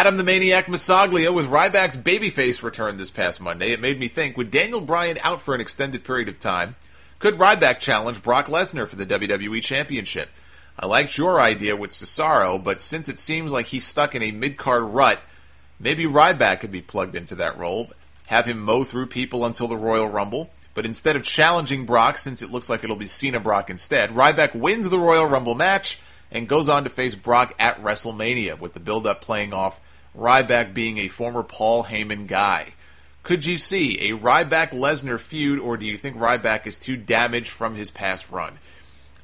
Adam the Maniac Masaglia with Ryback's babyface return this past Monday. It made me think, with Daniel Bryan out for an extended period of time, could Ryback challenge Brock Lesnar for the WWE Championship? I liked your idea with Cesaro, but since it seems like he's stuck in a mid-card rut, maybe Ryback could be plugged into that role, have him mow through people until the Royal Rumble, but instead of challenging Brock, since it looks like it'll be Cena Brock instead, Ryback wins the Royal Rumble match and goes on to face Brock at WrestleMania, with the build-up playing off Ryback being a former Paul Heyman guy. Could you see a Ryback-Lesnar feud, or do you think Ryback is too damaged from his past run?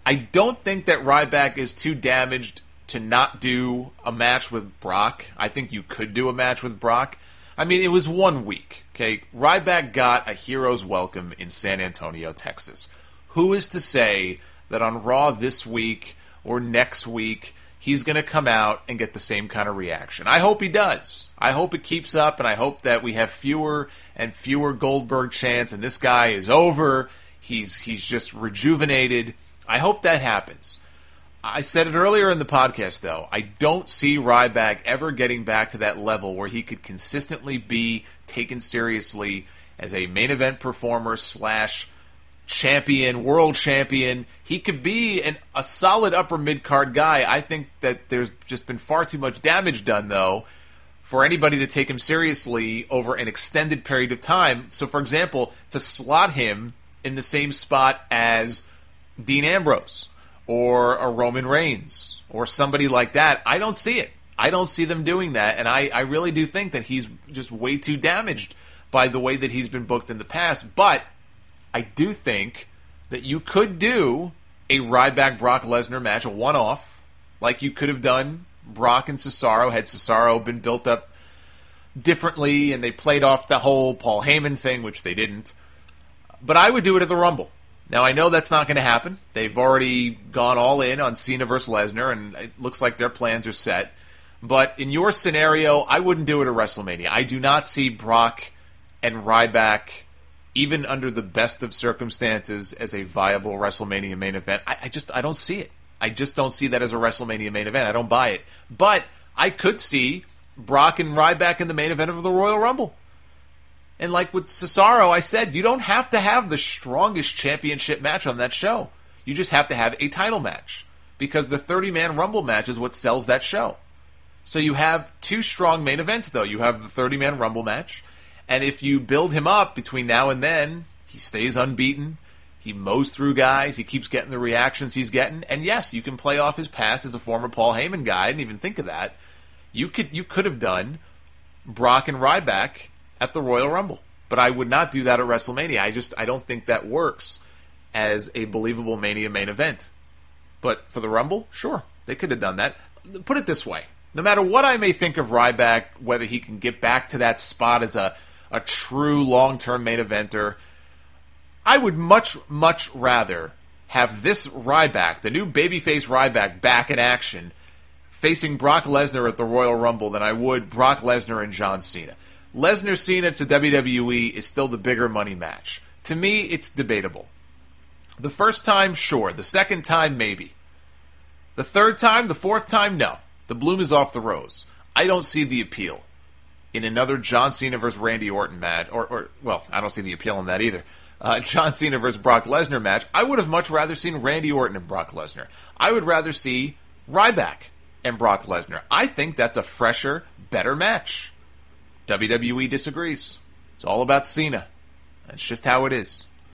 I don't think that Ryback is too damaged to not do a match with Brock. I think you could do a match with Brock. I mean, it was 1 week, okay? Ryback got a hero's welcome in San Antonio, Texas. Who is to say that on Raw this week or next week, he's going to come out and get the same kind of reaction? I hope he does. I hope it keeps up, and I hope that we have fewer and fewer Goldberg chants, and this guy is over. He's just rejuvenated. I hope that happens. I said it earlier in the podcast, though. I don't see Ryback ever getting back to that level where he could consistently be taken seriously as a main event performer / champion, world champion. He could be a solid upper mid-card guy. I think that there's just been far too much damage done, though, for anybody to take him seriously over an extended period of time. So, for example, to slot him in the same spot as Dean Ambrose or a Roman Reigns or somebody like that, I don't see it. I don't see them doing that, and I really do think that he's just way too damaged by the way that he's been booked in the past. But I do think that you could do a Ryback-Brock Lesnar match, a one-off, like you could have done Brock and Cesaro, had Cesaro been built up differently and they played off the whole Paul Heyman thing, which they didn't. But I would do it at the Rumble. Now, I know that's not going to happen. They've already gone all in on Cena versus Lesnar, and it looks like their plans are set. But in your scenario, I wouldn't do it at WrestleMania. I do not see Brock and Ryback, even under the best of circumstances, as a viable WrestleMania main event. I don't see it. I just don't see that as a WrestleMania main event. I don't buy it. But I could see Brock and Ryback in the main event of the Royal Rumble. And like with Cesaro, I said, you don't have to have the strongest championship match on that show. You just have to have a title match. Because the 30-man Rumble match is what sells that show. So you have two strong main events, though. You have the 30-man Rumble match. And if you build him up between now and then, he stays unbeaten. He mows through guys. He keeps getting the reactions he's getting. And yes, you can play off his past as a former Paul Heyman guy. I didn't even think of that. You could have done Brock and Ryback at the Royal Rumble. But I would not do that at WrestleMania. I don't think that works as a believable Mania main event. But for the Rumble, sure, they could have done that. Put it this way. No matter what I may think of Ryback, whether he can get back to that spot as a true long-term main eventer, I would much, much rather have this Ryback, the new babyface Ryback, back in action, facing Brock Lesnar at the Royal Rumble than I would Brock Lesnar and John Cena. Lesnar-Cena to WWE is still the bigger money match. To me, it's debatable. The first time, sure. The second time, maybe. The third time, the fourth time, no. The bloom is off the rose. I don't see the appeal in another John Cena versus Randy Orton match. Well, I don't see the appeal in that either. John Cena versus Brock Lesnar match. I would have much rather seen Randy Orton and Brock Lesnar. I would rather see Ryback and Brock Lesnar. I think that's a fresher, better match. WWE disagrees. It's all about Cena. That's just how it is.